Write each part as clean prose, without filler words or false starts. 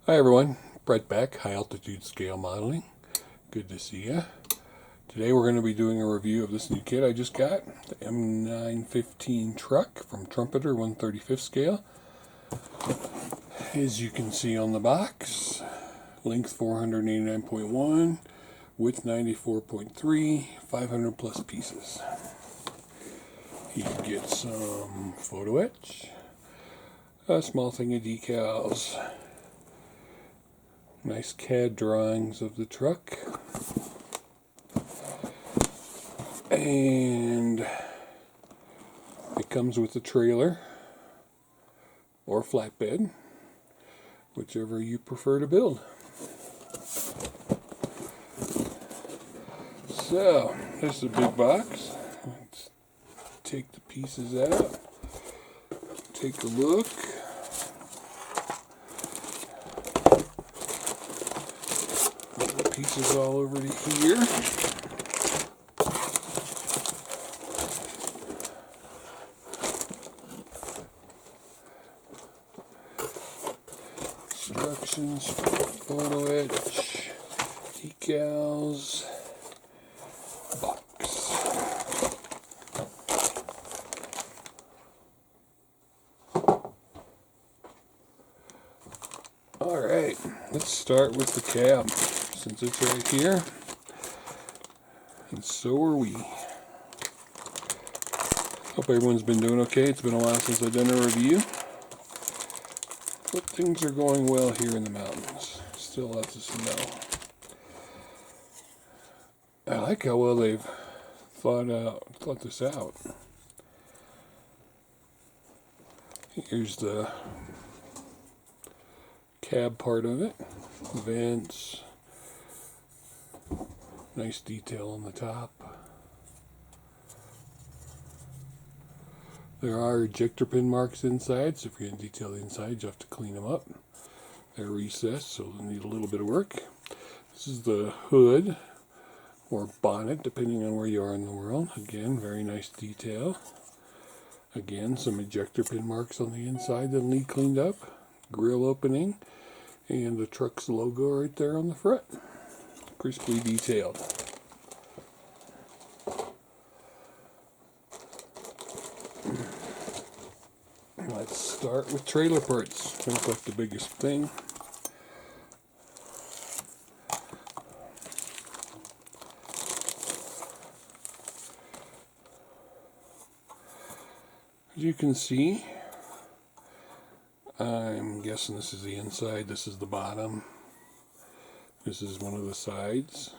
Hi everyone, Brett Beck, High Altitude Scale Modeling. Good to see ya. Today we're going to be doing a review of this new kit I just got, the M915 truck from Trumpeter 1/35 scale. As you can see on the box, length 489.1, width 94.3, 500 plus pieces. You get some photo etch, a small thing of decals, nice CAD drawings of the truck, and it comes with a trailer or flatbed, whichever you prefer to build. So, this is a big box. Let's take the pieces out, take a look. Pieces all over to here. Instructions for photo etch, decals, box. Alright, let's start with the cab, since it's right here, and so are we. Hope everyone's been doing okay. It's been a while since I've done a review, but things are going well here in the mountains. Still lots of snow. I like how well they've thought this out. Here's the cab part of it. Vents. Nice detail on the top. There are ejector pin marks inside, so if you're going to detail the inside, you have to clean them up. They're recessed, so they'll need a little bit of work. This is the hood, or bonnet, depending on where you are in the world. Again, very nice detail. Again, some ejector pin marks on the inside that'll need cleaned up. Grill opening, and the truck's logo right there on the front. Crisply detailed. Let's start with trailer parts. Looks like the biggest thing. As you can see, I'm guessing this is the inside, this is the bottom, this is one of the sides.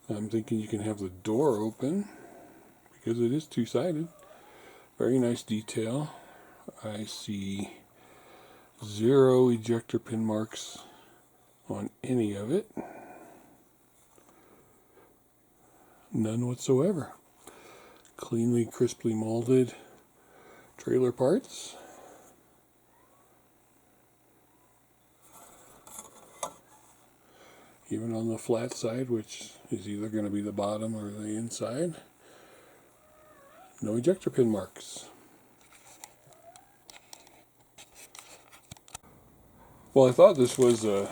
I'm thinking you can have the door open because it is two-sided. Very nice detail. I see 0 ejector pin marks on any of it. None whatsoever. Cleanly, crisply molded trailer parts. Even on the flat side, which is either going to be the bottom or the inside. No ejector pin marks. Well, I thought this was a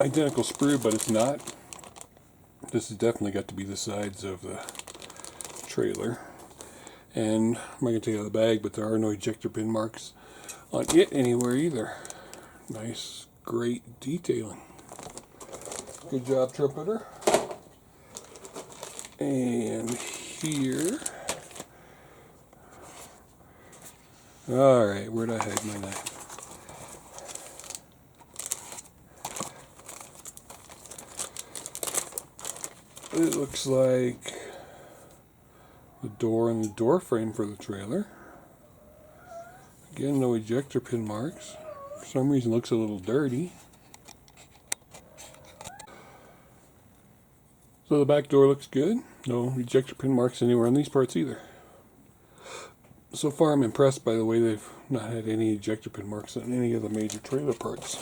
identical sprue, but it's not. This has definitely got to be the sides of the trailer. And I'm not going to take it out of the bag, but there are no ejector pin marks on it anywhere either. Nice, great detailing. Good job, Trumpeter. And here. Alright, where'd I hide my knife? It looks like the door and the door frame for the trailer. Again, no ejector pin marks. For some reason it looks a little dirty. So the back door looks good. No ejector pin marks anywhere on these parts either. So far I'm impressed by the way they've not had any ejector pin marks on any of the major trailer parts.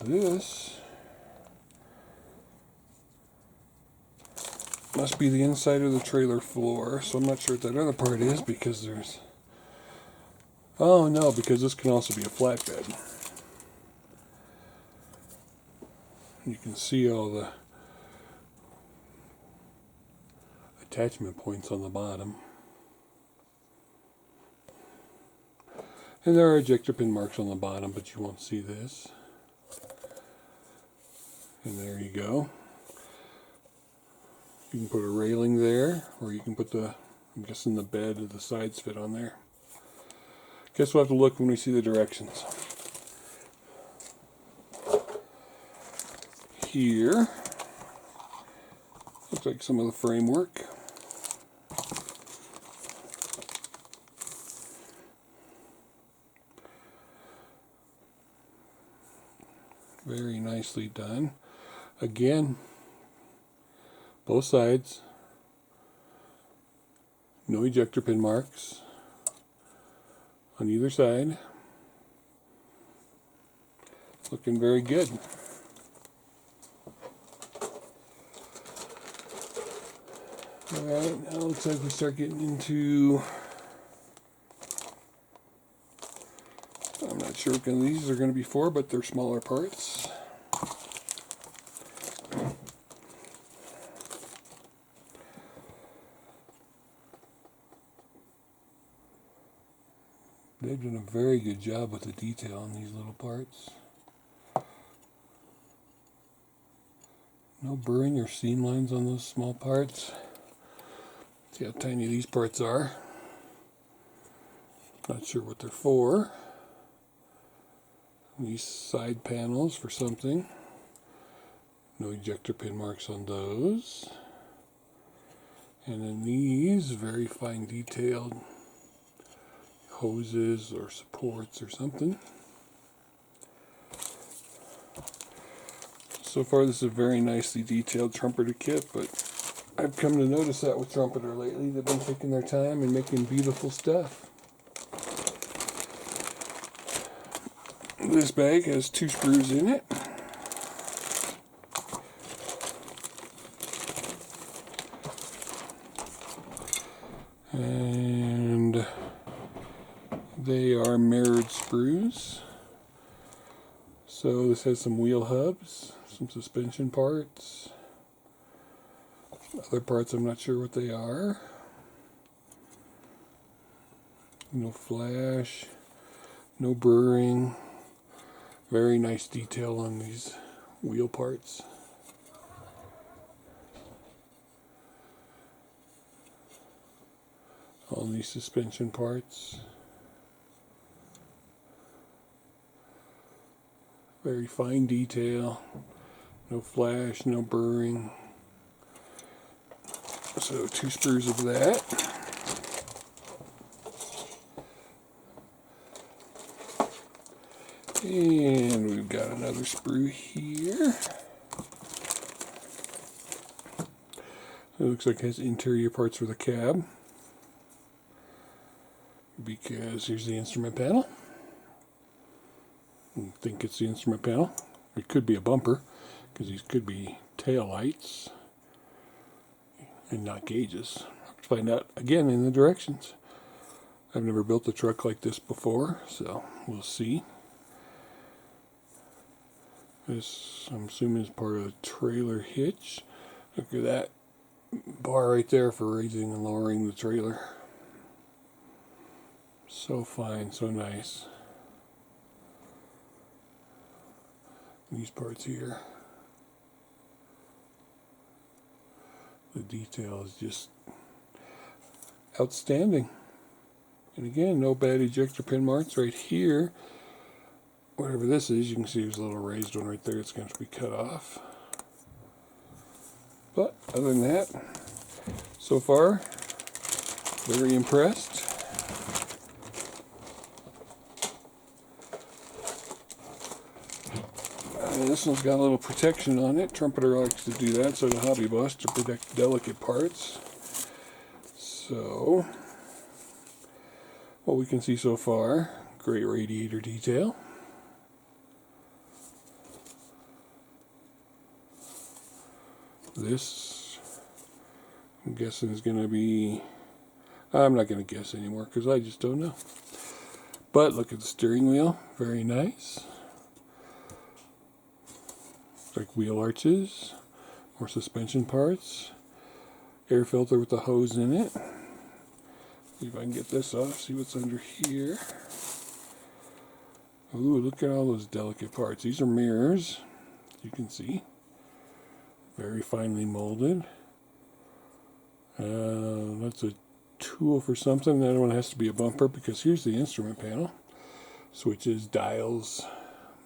This must be the inside of the trailer floor, so I'm not sure what that other part is because there's... Oh no, because this can also be a flatbed. You can see all the attachment points on the bottom. And there are ejector pin marks on the bottom, but you won't see this. And there you go. You can put a railing there, or you can put the, I'm guessing the bed or the sides fit on there. Guess we'll have to look when we see the directions. Here, looks like some of the framework. Very nicely done. Again, both sides, no ejector pin marks on either side. Looking very good. Alright, now it looks like we start getting into, I'm not sure what these are going to be for, but they're smaller parts. They've done a very good job with the detail on these little parts. No burring or seam lines on those small parts. See how tiny these parts are. Not sure what they're for. These side panels for something. No ejector pin marks on those. And then these, very fine detailed hoses or supports or something. So far this is a very nicely detailed Trumpeter kit, but I've come to notice that with Trumpeter lately. They've been taking their time and making beautiful stuff. This bag has 2 screws in it. And they are mirrored screws. So this has some wheel hubs, some suspension parts. Other parts I'm not sure what they are. No flash, no burring. Very nice detail on these wheel parts. All these suspension parts. Very fine detail. No flash, no burring. So 2 screws of that. And we've got another sprue here. It looks like it has interior parts for the cab. Because here's the instrument panel. I think it's the instrument panel. It could be a bumper, because these could be tail lights and not gauges. I'll have to find out again in the directions. I've never built a truck like this before, so we'll see. This, I'm assuming, is part of the trailer hitch. Look at that bar right there for raising and lowering the trailer. So fine, so nice. These parts here. The detail is just outstanding. And again, no bad ejector pin marks right here. Whatever this is, you can see there's a little raised one right there. It's going to be cut off. But other than that, so far, very impressed. This one's got a little protection on it. Trumpeter likes to do that, so the hobby bus to protect delicate parts. So, what we can see so far, great radiator detail. This I'm guessing it's going to be... I'm not going to guess anymore because I just don't know. But look at the steering wheel. Very nice. Like wheel arches. More suspension parts. Air filter with the hose in it. See if I can get this off. See what's under here. Ooh, look at all those delicate parts. These are mirrors. You can see. Very finely molded. That's a tool for something. That one has to be a bumper because here's the instrument panel. Switches, dials.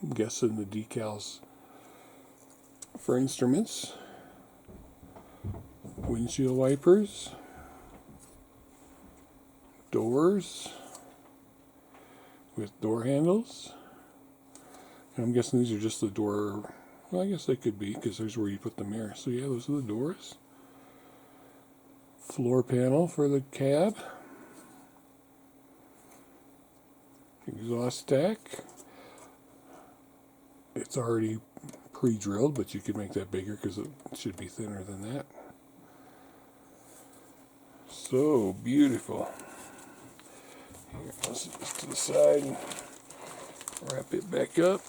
I'm guessing the decals for instruments. Windshield wipers. Doors with door handles. And I'm guessing these are just the door. Well, I guess they could be because there's where you put the mirror. So yeah, those are the doors. Floor panel for the cab. Exhaust stack. It's already pre-drilled, but you could make that bigger because it should be thinner than that. So beautiful. Here, let's set this to the side and wrap it back up.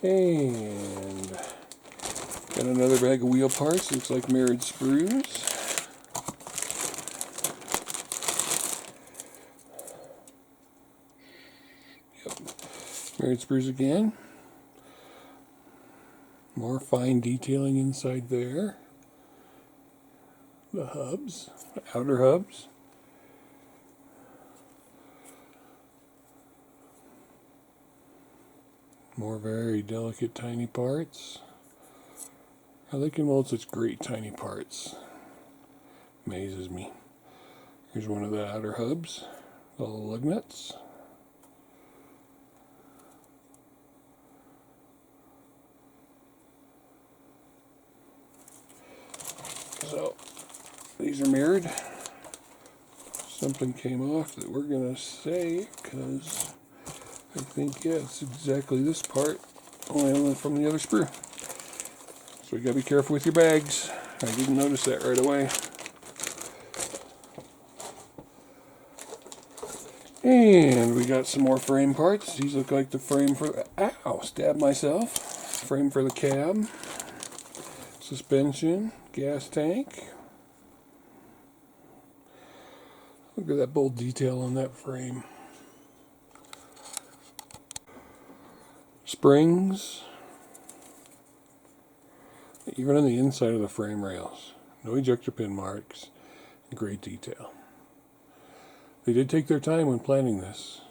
And got another bag of wheel parts. Looks like mirrored sprues. Yep. Mirrored sprues again. More fine detailing inside there. The hubs, the outer hubs. More very delicate tiny parts. How they can mold such great tiny parts amazes me. Here's one of the outer hubs, all the lug nuts. So these are mirrored. Something came off that we're gonna say because I think, yeah, it's exactly this part, only from the other sprue. So you gotta be careful with your bags. I didn't notice that right away. And we got some more frame parts. These look like the frame for the, ow, stabbed myself. Frame for the cab. Suspension, gas tank. Look at that bold detail on that frame. Springs. Even on the inside of the frame rails. No ejector pin marks. Great detail. They did take their time when planning this.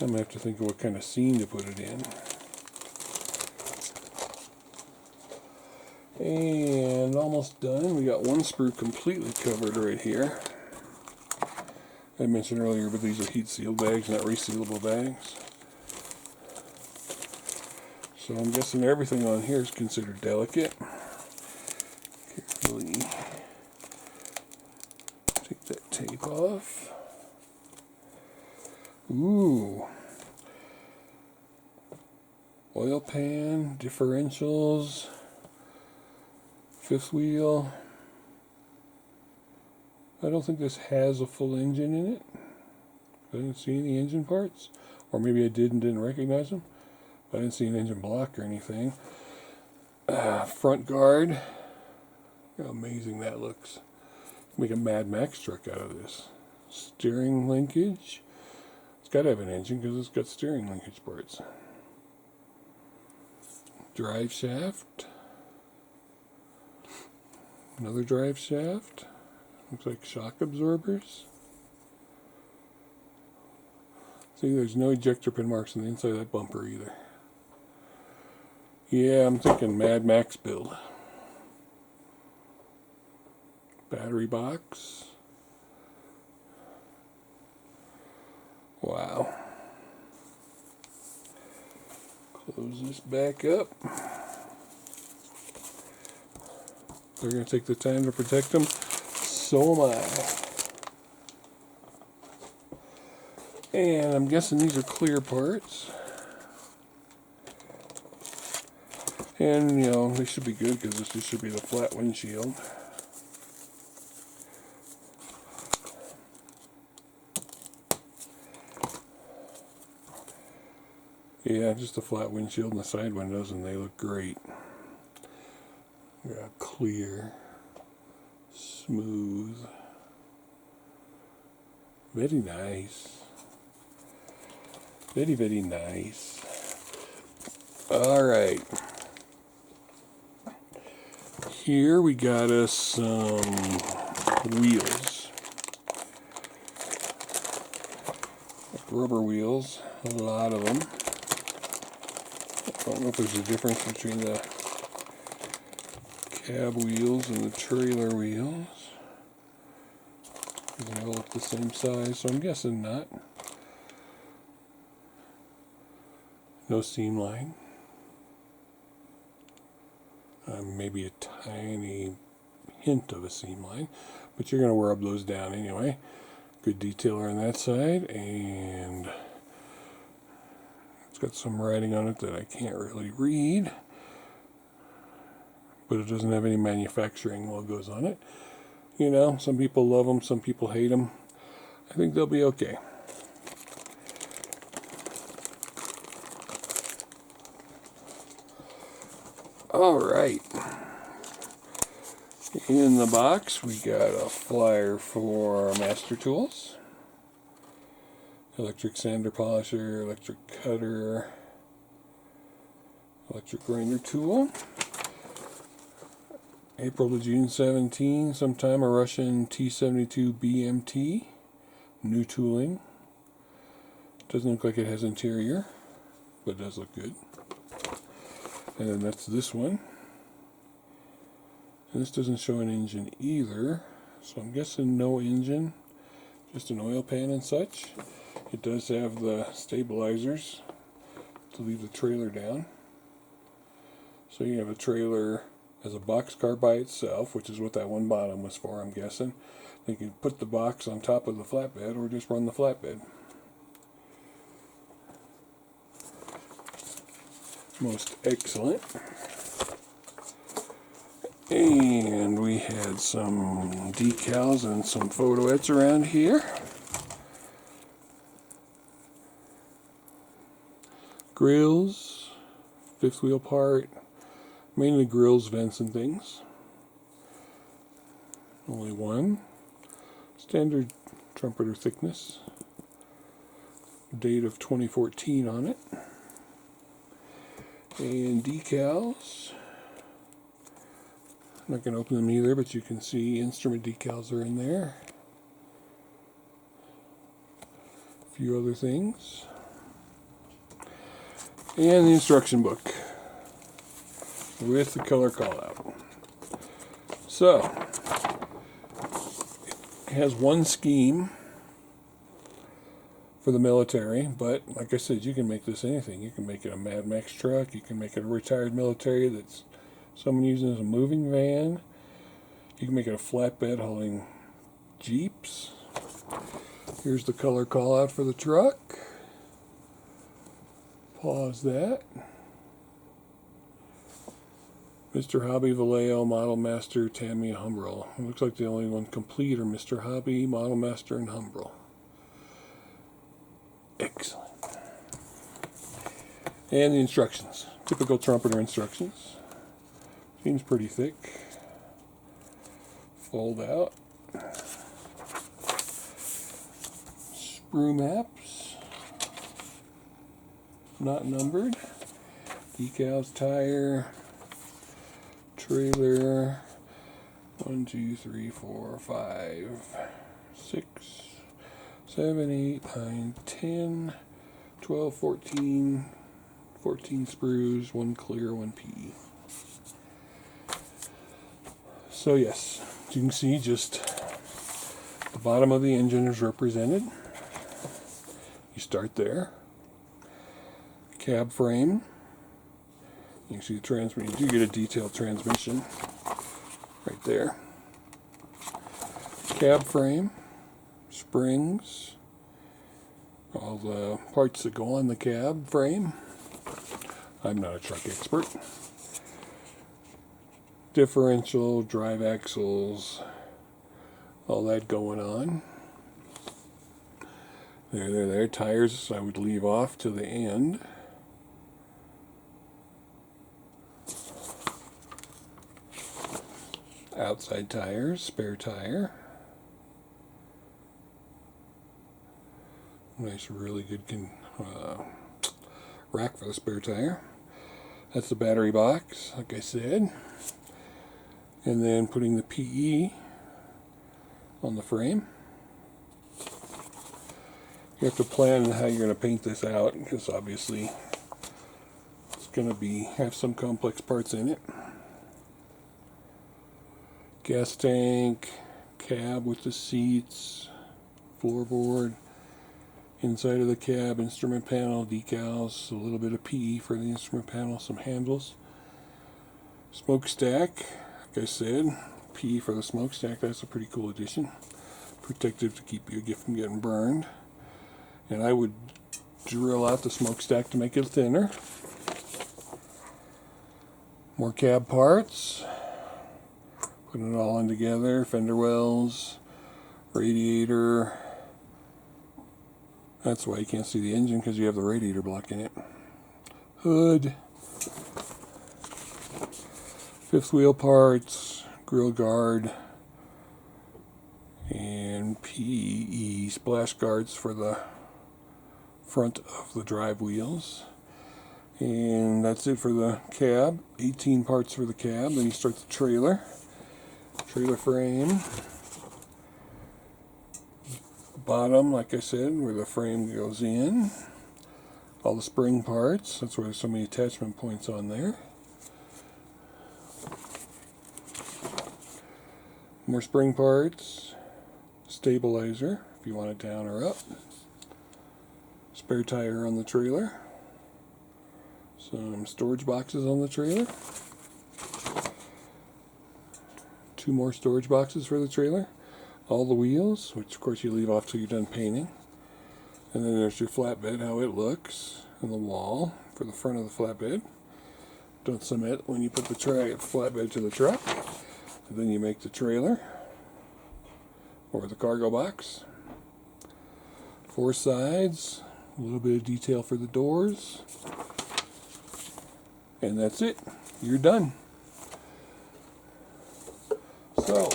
I'm going to have to think of what kind of scene to put it in. And almost done. We got one sprue completely covered right here. I mentioned earlier, but these are heat sealed bags, not resealable bags. So I'm guessing everything on here is considered delicate. Carefully take that tape off. Ooh. Oil pan, differentials, fifth wheel. I don't think this has a full engine in it. I didn't see any engine parts. Or maybe I did and didn't recognize them. I didn't see an engine block or anything. Front guard. How amazing that looks. Make a Mad Max truck out of this. Steering linkage. It's got to have an engine because it's got steering linkage parts. Drive shaft. Another drive shaft. Looks like shock absorbers. See, there's no ejector pin marks on the inside of that bumper either. Yeah, I'm thinking Mad Max build. Battery box. Wow. Close this back up. They're going to take the time to protect them. So am I. And I'm guessing these are clear parts. And, you know, they should be good because this just should be the flat windshield. Yeah, just a flat windshield and the side windows, and they look great. Yeah, clear, smooth, very nice. Very, very nice. Alright. Here we got us some wheels. Rubber wheels, a lot of them. I don't know if there's a difference between the cab wheels and the trailer wheels. They all look the same size, so I'm guessing not. No seam line. Maybe a tiny hint of a seam line, but you're going to rub those down anyway. Good detailer on that side, and it's got some writing on it that I can't really read, but it doesn't have any manufacturing logos on it. You know, some people love them, some people hate them. I think they'll be okay. Alright. In the box, we got a flyer for Master Tools. Electric sander polisher, electric cutter, electric grinder tool. April to June 17, sometime a Russian T72 BMT. New tooling. Doesn't look like it has interior, but it does look good. And then that's this one. And this doesn't show an engine either, so I'm guessing no engine, just an oil pan and such. It does have the stabilizers to leave the trailer down. So you have a trailer as a boxcar by itself, which is what that one bottom was for, I'm guessing. You can put the box on top of the flatbed or just run the flatbed. Most excellent. And we had some decals and some photoettes around here. Grills, fifth wheel part, mainly grills, vents, and things. Only one. Standard trumpeter thickness. Date of 2014 on it. And decals. I'm not going to open them either, but you can see instrument decals are in there. A few other things. And the instruction book with the color call out. So, it has one scheme for the military, but like I said, you can make this anything. You can make it a Mad Max truck, you can make it a retired military that's someone using as a moving van. You can make it a flatbed hauling Jeeps. Here's the color call out for the truck. Pause that. Mr. Hobby Vallejo, Model Master, Tamiya, Humbrol. It looks like the only one complete are Mr. Hobby, Model Master, and Humbrol. Excellent. And the instructions. Typical trumpeter instructions. Seems pretty thick. Fold out. Sprue maps. Not numbered. Decals, tire. Trailer. 1, 2, 3, 4, 5, 6, 7, 8, 9, 10, 12, 14. 14 sprues, 1 clear, 1 PE. So yes, as you can see, just the bottom of the engine is represented. You start there. Cab frame. You can see the transmission. You do get a detailed transmission right there. Cab frame, springs, all the parts that go on the cab frame. I'm not a truck expert. differential, drive axles, all that going on. There. Tires I would leave off to the end. Outside tires, spare tire. Nice, really good rack for the spare tire. That's the battery box, like I said. And then putting the PE on the frame. You have to plan how you're going to paint this out, because obviously it's going to have some complex parts in it. Gas tank, cab with the seats, floorboard, inside of the cab, instrument panel, decals, a little bit of PE for the instrument panel, some handles. Smokestack, like I said, PE for the smokestack, that's a pretty cool addition. Protective to keep your gift from getting burned. And I would drill out the smokestack to make it thinner. More cab parts. Putting it all in together. Fender wells, radiator. That's why you can't see the engine, because you have the radiator blocking it. Hood. Fifth wheel parts. Grill guard. And PE splash guards for the front of the drive wheels. And that's it for the cab. 18 parts for the cab. Then you start the trailer. Trailer frame. Bottom, like I said, where the frame goes in. All the spring parts. That's why there's so many attachment points on there. More spring parts. Stabilizer, if you want it down or up. Spare tire on the trailer. Some storage boxes on the trailer. 2 more storage boxes for the trailer. All the wheels, which of course you leave off till you're done painting. And then there's your flatbed, how it looks, and the wall for the front of the flatbed. Don't submit when you put the flatbed to the truck. And then you make the trailer, or the cargo box. 4 sides, a little bit of detail for the doors. And that's it. You're done. So,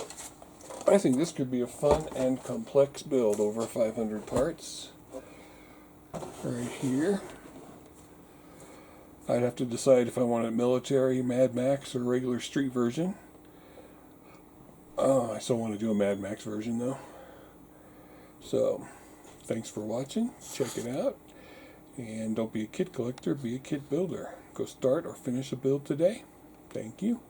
I think this could be a fun and complex build, over 500 parts. Right here. I'd have to decide if I wanted military, Mad Max, or regular street version. I still want to do a Mad Max version though. So, thanks for watching. Check it out. And don't be a kit collector, be a kit builder. Go start or finish a build today. Thank you.